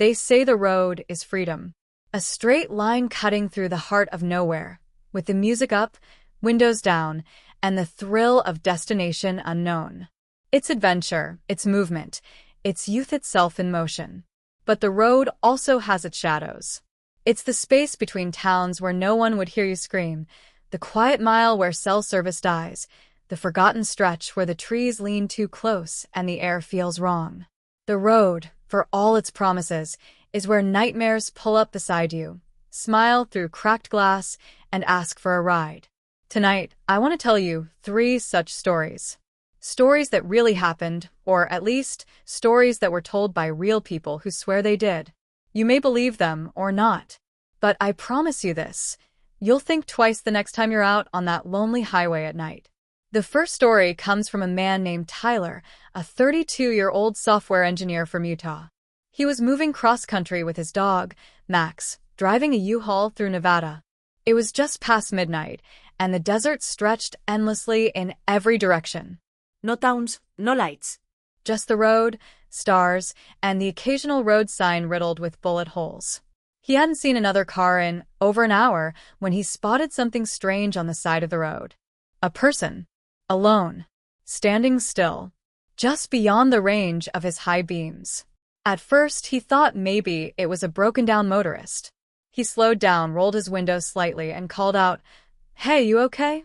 They say the road is freedom. A straight line cutting through the heart of nowhere, with the music up, windows down, and the thrill of destination unknown. It's adventure, it's movement, it's youth itself in motion. But the road also has its shadows. It's the space between towns where no one would hear you scream, the quiet mile where cell service dies, the forgotten stretch where the trees lean too close and the air feels wrong. The road, for all its promises, is where nightmares pull up beside you, smile through cracked glass, and ask for a ride. Tonight, I want to tell you 3 such stories. Stories that really happened, or at least, stories that were told by real people who swear they did. You may believe them or not, but I promise you this, you'll think twice the next time you're out on that lonely highway at night. The first story comes from a man named Tyler, a 32-year-old software engineer from Utah. He was moving cross-country with his dog, Max, driving a U-Haul through Nevada. It was just past midnight, and the desert stretched endlessly in every direction. No towns, no lights. Just the road, stars, and the occasional road sign riddled with bullet holes. He hadn't seen another car in over an hour when he spotted something strange on the side of the road. A person. Alone. Standing still. Just beyond the range of his high beams. At first, he thought maybe it was a broken-down motorist. He slowed down, rolled his window slightly, and called out, "Hey, you okay?"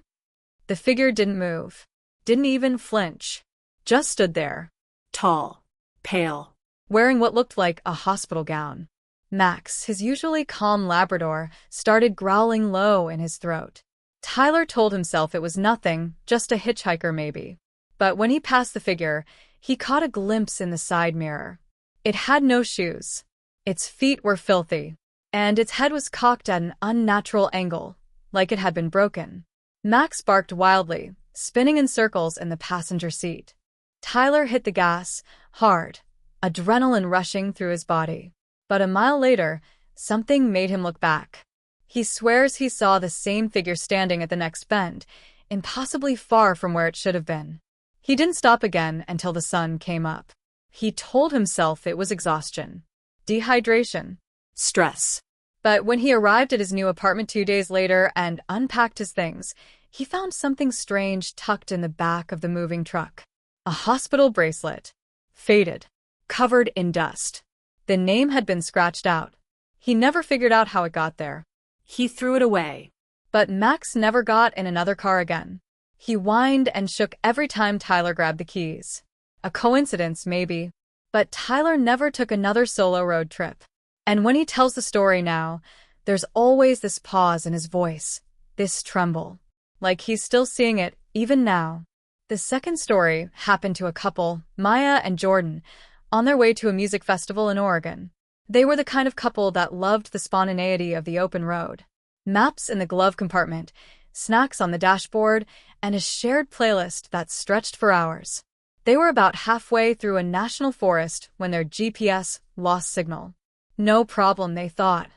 The figure didn't move. Didn't even flinch. Just stood there. Tall. Pale. Wearing what looked like a hospital gown. Max, his usually calm Labrador, started growling low in his throat. Tyler told himself it was nothing, just a hitchhiker maybe. But when he passed the figure, he caught a glimpse in the side mirror. It had no shoes. Its feet were filthy, and its head was cocked at an unnatural angle, like it had been broken. Max barked wildly, spinning in circles in the passenger seat. Tyler hit the gas, hard, adrenaline rushing through his body. But a mile later, something made him look back. He swears he saw the same figure standing at the next bend, impossibly far from where it should have been. He didn't stop again until the sun came up. He told himself it was exhaustion, dehydration, Stress. but when he arrived at his new apartment 2 days later and unpacked his things, he found something strange tucked in the back of the moving truck. A hospital bracelet. Faded. Covered in dust. The name had been scratched out. He never figured out how it got there. He threw it away. But Max never got in another car again. He whined and shook every time Tyler grabbed the keys. A coincidence, maybe. But Tyler never took another solo road trip. And when he tells the story now, there's always this pause in his voice, this tremble. Like he's still seeing it, even now. The second story happened to a couple, Maya and Jordan, on their way to a music festival in Oregon. They were the kind of couple that loved the spontaneity of the open road. Maps in the glove compartment, snacks on the dashboard, and a shared playlist that stretched for hours. They were about halfway through a national forest when their GPS lost signal. No problem, they thought.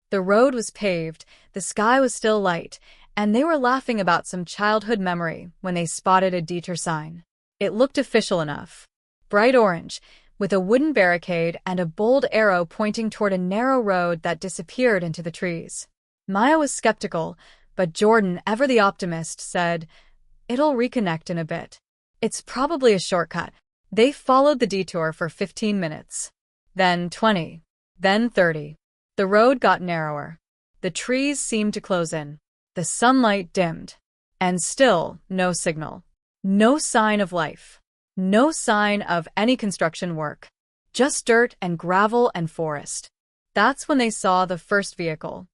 The road was paved, the sky was still light, and they were laughing about some childhood memory when they spotted a detour sign. It looked official enough. Bright orange, with a wooden barricade and a bold arrow pointing toward a narrow road that disappeared into the trees. Maya was skeptical, but Jordan, ever the optimist, said, "It'll reconnect in a bit. It's probably a shortcut." They followed the detour for 15 minutes. Then 20. Then 30. The road got narrower. The trees seemed to close in. The sunlight dimmed. And still, no signal. No sign of life. No sign of any construction work. Just dirt and gravel and forest. That's when they saw the first vehicle.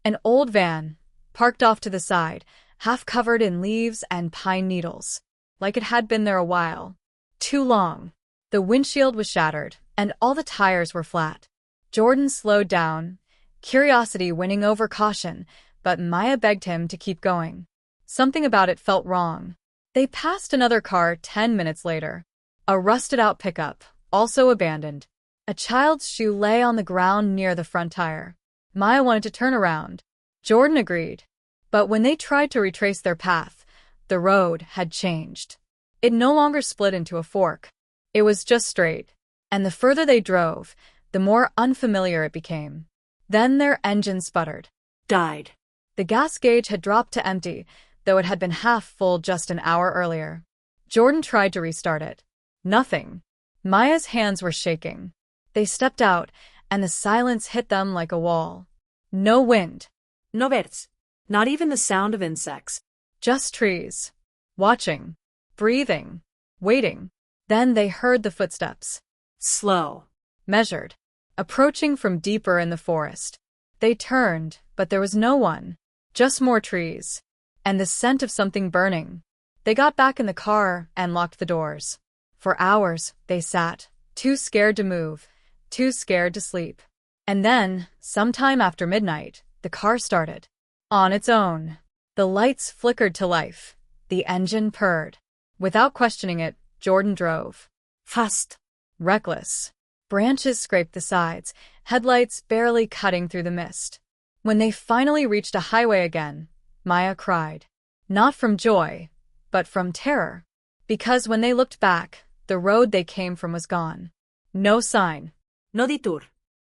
An old van, parked off to the side, half covered in leaves and pine needles. Like it had been there a while. Too long. The windshield was shattered, and all the tires were flat. Jordan slowed down, curiosity winning over caution, but Maya begged him to keep going. Something about it felt wrong. They passed another car 10 minutes later. A rusted-out pickup, also abandoned. A child's shoe lay on the ground near the front tire. Maya wanted to turn around. Jordan agreed. But when they tried to retrace their path, the road had changed. It no longer split into a fork. It was just straight. And the further they drove, the more unfamiliar it became. Then their engine sputtered. Died. The gas gauge had dropped to empty, though it had been half full just an hour earlier. Jordan tried to restart it. Nothing. Maya's hands were shaking. They stepped out, and the silence hit them like a wall. No wind. No birds. Not even the sound of insects. Just trees. Watching. Breathing. Waiting. Then they heard the footsteps. Slow. Measured. Approaching from deeper in the forest. They turned, but there was no one. Just more trees. And the scent of something burning. They got back in the car and locked the doors. For hours, they sat, too scared to move, too scared to sleep. And then, sometime after midnight, the car started. On its own. The lights flickered to life. The engine purred. Without questioning it, Jordan drove. Fast. Reckless. Branches scraped the sides, headlights barely cutting through the mist. When they finally reached a highway again, Maya cried. Not from joy, but from terror. Because when they looked back, the road they came from was gone. No sign. No detour.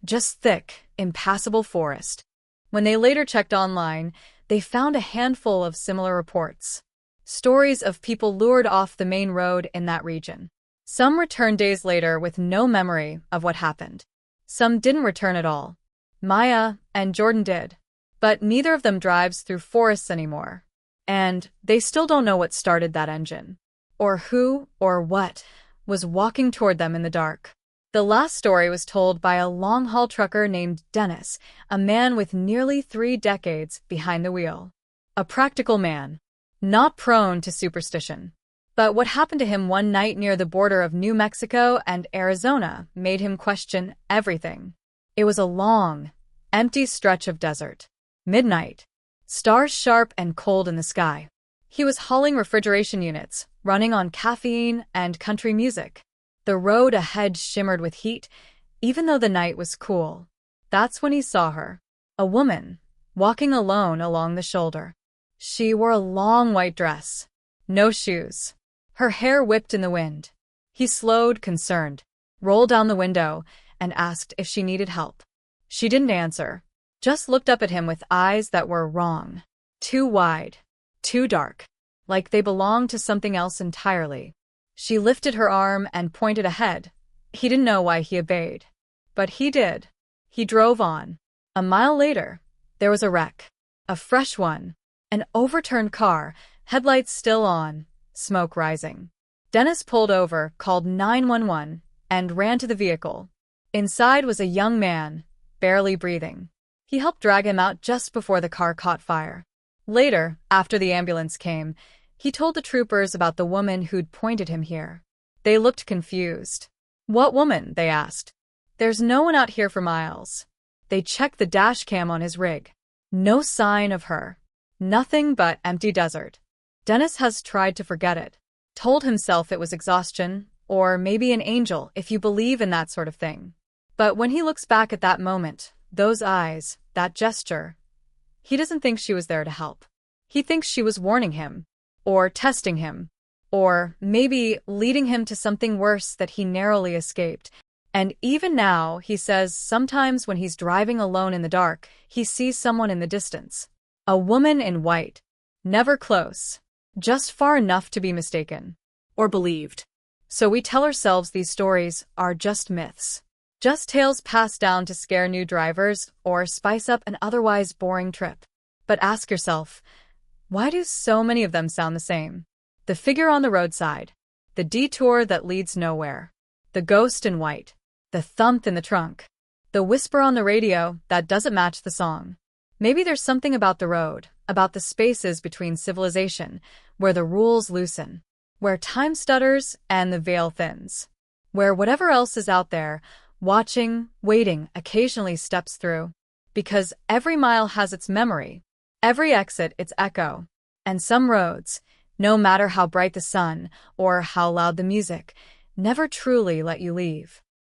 Just thick, impassable forest. When they later checked online, they found a handful of similar reports. Stories of people lured off the main road in that region. Some returned days later with no memory of what happened. Some didn't return at all. Maya and Jordan did. But neither of them drives through forests anymore. And they still don't know what started that engine. Or who, or what, was walking toward them in the dark. The last story was told by a long-haul trucker named Dennis, a man with nearly 3 decades behind the wheel. A practical man. Not prone to superstition. But what happened to him one night near the border of New Mexico and Arizona made him question everything. It was a long, empty stretch of desert. Midnight. Stars sharp and cold in the sky. He was hauling refrigeration units, running on caffeine and country music. The road ahead shimmered with heat, even though the night was cool. That's when he saw her. A woman, walking alone along the shoulder. She wore a long white dress. No shoes. Her hair whipped in the wind. He slowed, concerned, rolled down the window, and asked if she needed help. She didn't answer, just looked up at him with eyes that were wrong. Too wide. Too dark. Like they belonged to something else entirely. She lifted her arm and pointed ahead. He didn't know why he obeyed. But he did. He drove on. A mile later, there was a wreck. A fresh one. An overturned car, headlights still on, smoke rising. Dennis pulled over, called 911, and ran to the vehicle. Inside was a young man, barely breathing. He helped drag him out just before the car caught fire. Later, after the ambulance came, he told the troopers about the woman who'd pointed him here. They looked confused. What woman? They asked. There's no one out here for miles. They checked the dash cam on his rig. No sign of her. Nothing but empty desert. Dennis has tried to forget it. Told himself it was exhaustion, or maybe an angel if you believe in that sort of thing. But when he looks back at that moment, those eyes, that gesture, he doesn't think she was there to help. He thinks she was warning him, or testing him, or maybe leading him to something worse that he narrowly escaped. And even now, he says sometimes when he's driving alone in the dark, he sees someone in the distance. A woman in white. Never close. Just far enough to be mistaken. Or believed. So we tell ourselves these stories are just myths. Just tales passed down to scare new drivers or spice up an otherwise boring trip. But ask yourself, why do so many of them sound the same? The figure on the roadside. The detour that leads nowhere. The ghost in white. The thump in the trunk. The whisper on the radio that doesn't match the song. Maybe there's something about the road, about the spaces between civilization, where the rules loosen, where time stutters and the veil thins, where whatever else is out there, watching, waiting, occasionally steps through. Because every mile has its memory, every exit its echo, and some roads, no matter how bright the sun or how loud the music, never truly let you leave.